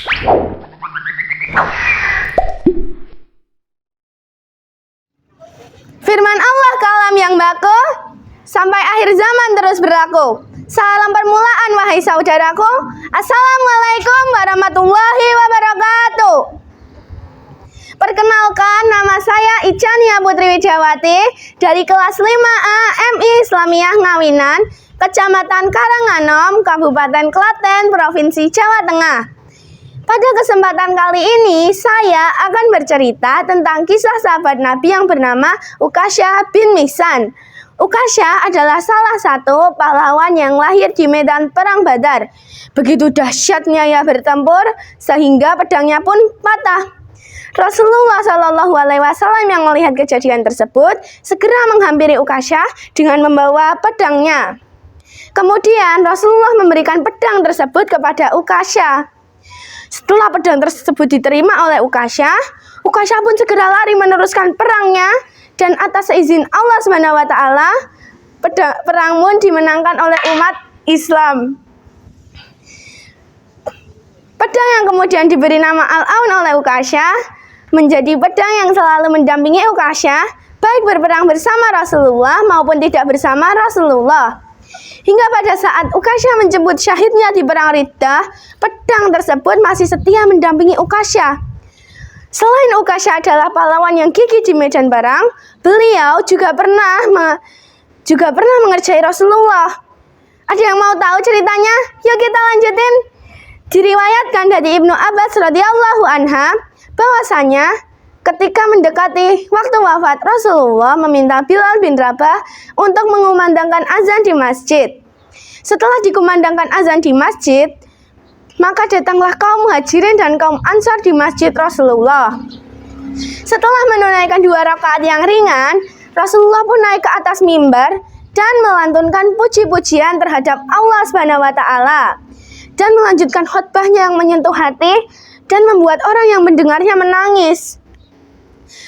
Firman Allah kalam yang baku, sampai akhir zaman terus berlaku. Salam permulaan wahai saudaraku. Assalamualaikum warahmatullahi wabarakatuh. Perkenalkan, nama saya Icania Putri Wijawati dari kelas 5A MI Islamiyah Ngawinan, Kecamatan Karanganom, Kabupaten Klaten, Provinsi Jawa Tengah. Pada kesempatan kali ini, saya akan bercerita tentang kisah sahabat Nabi yang bernama Uqasyah bin Mihsan. Uqasyah adalah salah satu pahlawan yang lahir di medan perang Badar. Begitu dahsyatnya ia bertempur, sehingga pedangnya pun patah. Rasulullah Shallallahu Alaihi Wasallam yang melihat kejadian tersebut segera menghampiri Uqasyah dengan membawa pedangnya. Kemudian Rasulullah memberikan pedang tersebut kepada Uqasyah. Setelah pedang tersebut diterima oleh Uqasyah, Uqasyah pun segera lari meneruskan perangnya, dan atas izin Allah SWT, perang pun dimenangkan oleh umat Islam. Pedang yang kemudian diberi nama Al-Aun oleh Uqasyah menjadi pedang yang selalu mendampingi Uqasyah, baik berperang bersama Rasulullah maupun tidak bersama Rasulullah. Hingga pada saat Uqasyah menjemput syahidnya di perang Riddah, pedang tersebut masih setia mendampingi Uqasyah. Selain Uqasyah adalah pahlawan yang gigih di medan perang, beliau juga pernah mengerjai Rasulullah. Ada yang mau tahu ceritanya? Yuk kita lanjutin. Diriwayatkan dari Ibnu Abbas radhiyallahu anha bahwasanya ketika mendekati waktu wafat, Rasulullah meminta Bilal bin Rabah untuk mengumandangkan azan di masjid. Setelah dikumandangkan azan di masjid, maka datanglah kaum Muhajirin dan kaum Ansar di masjid Rasulullah. Setelah menunaikan 2 rakaat yang ringan, Rasulullah pun naik ke atas mimbar dan melantunkan puji-pujian terhadap Allah SWT dan melanjutkan khutbahnya yang menyentuh hati dan membuat orang yang mendengarnya menangis.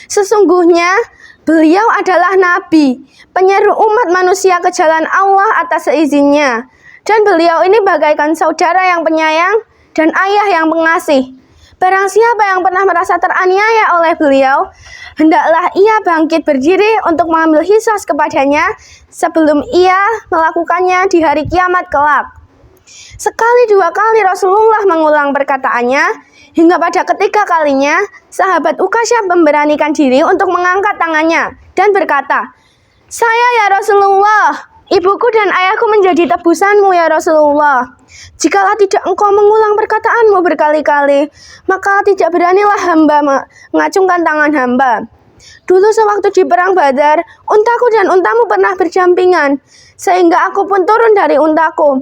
Sesungguhnya beliau adalah Nabi, penyeru umat manusia ke jalan Allah atas seizinnya. Dan beliau ini bagaikan saudara yang penyayang dan ayah yang pengasih. Barang siapa yang pernah merasa teraniaya oleh beliau, hendaklah ia bangkit berdiri untuk mengambil qisas kepadanya sebelum ia melakukannya di hari kiamat kelak. Sekali 2 kali Rasulullah mengulang perkataannya, hingga pada ketiga kalinya sahabat Uqasyah memberanikan diri untuk mengangkat tangannya dan berkata, "Saya ya Rasulullah, ibuku dan ayahku menjadi tebusanmu ya Rasulullah. Jikalau tidak engkau mengulang perkataanmu berkali-kali, maka tidak beranilah hamba mengacungkan tangan hamba. Dulu sewaktu di perang Badar, untaku dan untamu pernah berdampingan, sehingga aku pun turun dari untaku.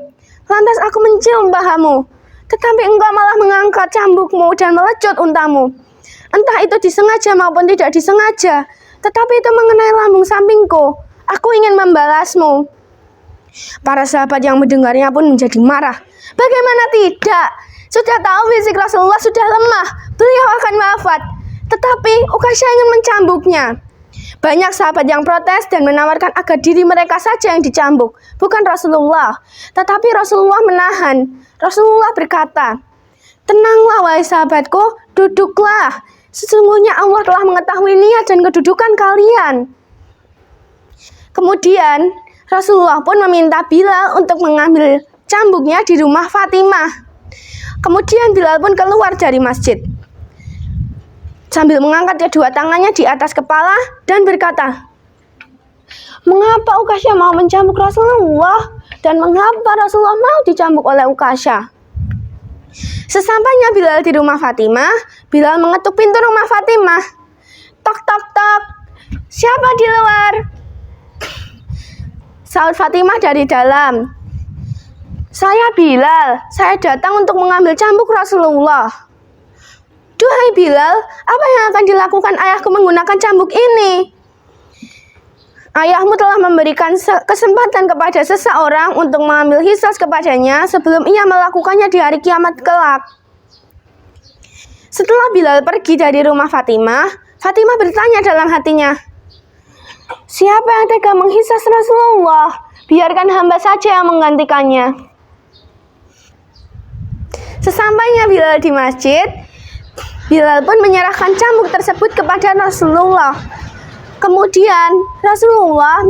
Lantas aku mencium pahamu, tetapi engkau malah mengangkat cambukmu dan melecut untamu. Entah itu disengaja maupun tidak disengaja, tetapi itu mengenai lambung sampingku. Aku ingin membalasmu." Para sahabat yang mendengarnya pun menjadi marah. Bagaimana tidak? Sudah tahu fisik Rasulullah sudah lemah, beliau akan wafat, tetapi Uqasyah ingin mencambuknya. Banyak sahabat yang protes dan menawarkan agar diri mereka saja yang dicambuk, bukan Rasulullah. Tetapi Rasulullah menahan. Rasulullah berkata, "Tenanglah wahai sahabatku, duduklah. Sesungguhnya Allah telah mengetahui niat dan kedudukan kalian." Kemudian Rasulullah pun meminta Bilal untuk mengambil cambuknya di rumah Fatimah. Kemudian Bilal pun keluar dari masjid sambil mengangkat kedua tangannya di atas kepala dan berkata, "Mengapa Uqasyah mau mencambuk Rasulullah? Dan mengapa Rasulullah mau dicambuk oleh Uqasyah?" Sesampainya Bilal di rumah Fatimah, Bilal mengetuk pintu rumah Fatimah. "Tok tok tok, siapa di luar?" Saud Fatimah dari dalam, "Saya Bilal, saya datang untuk mengambil cambuk Rasulullah." "Duhai Bilal, apa yang akan dilakukan ayahku menggunakan cambuk ini?" "Ayahmu telah memberikan kesempatan kepada seseorang untuk mengambil qisas kepadanya sebelum ia melakukannya di hari kiamat kelak." Setelah Bilal pergi dari rumah Fatimah, Fatimah bertanya dalam hatinya, "Siapa yang tega menghisas Rasulullah? Biarkan hamba saja yang menggantikannya." Sesampainya Bilal di masjid, Bilal pun menyerahkan cambuk tersebut kepada Rasulullah. Kemudian Rasulullah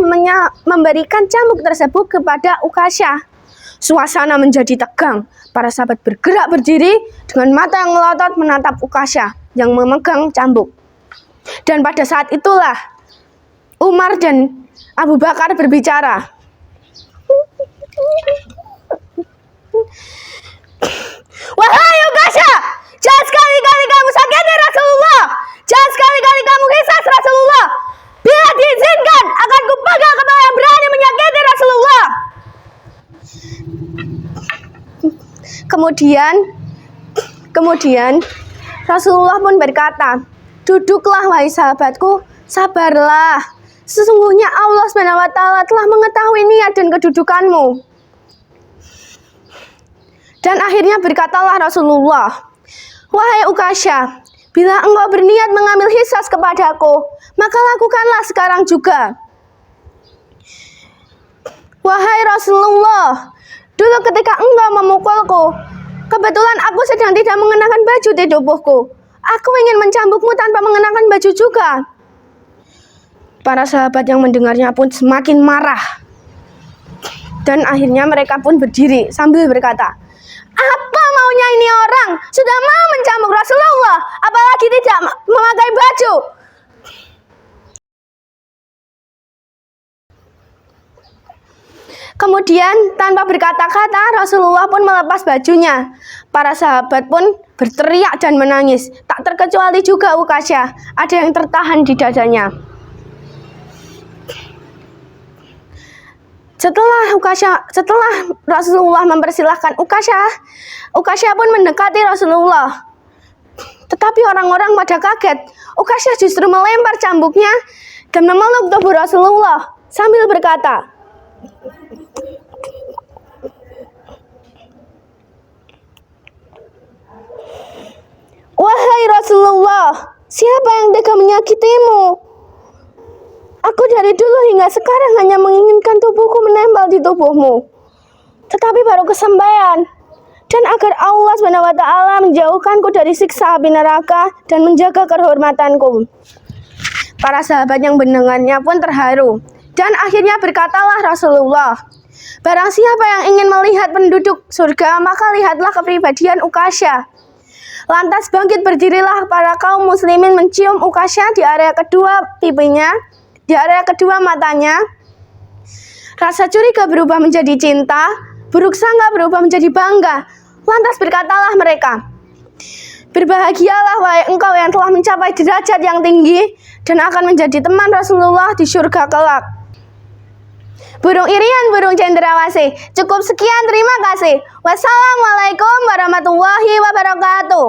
memberikan cambuk tersebut kepada Ukasyah. Suasana menjadi tegang. Para sahabat bergerak berdiri dengan mata yang melotot menatap Ukasyah yang memegang cambuk. Dan pada saat itulah Umar dan Abu Bakar berbicara. Wahai Ukasyah, jangan sekali-kali kamu sakiti Rasulullah. Jangan sekali-kali kamu kisah Rasulullah. Bila diizinkan, akan kupegang kepala yang berani menyakiti Rasulullah. Kemudian Rasulullah pun berkata, duduklah wahai sahabatku, sabarlah. Sesungguhnya Allah SWT telah mengetahui niat dan kedudukanmu. Dan akhirnya berkatalah Rasulullah, wahai Ukasyah, bila engkau berniat mengambil hisas kepadaku, maka lakukanlah sekarang juga. Wahai Rasulullah, dulu ketika engkau memukulku, kebetulan aku sedang tidak mengenakan baju di tubuhku. Aku ingin mencambukmu tanpa mengenakan baju juga. Para sahabat yang mendengarnya pun semakin marah. Dan akhirnya mereka pun berdiri sambil berkata, apa maunya ini orang? Sudah mau mencambuk Rasulullah, apalagi tidak memakai baju. Kemudian tanpa berkata-kata Rasulullah pun melepas bajunya. Para sahabat pun berteriak dan menangis. Tak terkecuali juga Ukasyah, ada yang tertahan di dadanya. Setelah Rasulullah mempersilahkan Ukasyah pun mendekati Rasulullah. Tetapi orang-orang pada kaget. Ukasyah justru melempar cambuknya dan memeluk tubuh Rasulullah sambil berkata, wahai Rasulullah, siapa yang tega menyakitimu? Aku dari dulu hingga sekarang hanya menginginkan tubuhku menempel di tubuhmu. Tetapi baru kesampaian. Dan agar Allah SWT menjauhkanku dari siksa api neraka dan menjaga kehormatanku. Para sahabat yang mendengarnya pun terharu. Dan akhirnya berkatalah Rasulullah, barang siapa yang ingin melihat penduduk surga, maka lihatlah kepribadian Ukasyah. Lantas bangkit berdirilah para kaum muslimin mencium Ukasyah di area kedua pipinya, di area kedua matanya. Rasa curiga berubah menjadi cinta, buruk sangka berubah menjadi bangga. Lantas berkatalah mereka, berbahagialah wahai engkau yang telah mencapai derajat yang tinggi dan akan menjadi teman Rasulullah di surga kelak. Burung irian, burung cendrawasih. Cukup sekian, terima kasih. Wassalamualaikum warahmatullahi wabarakatuh.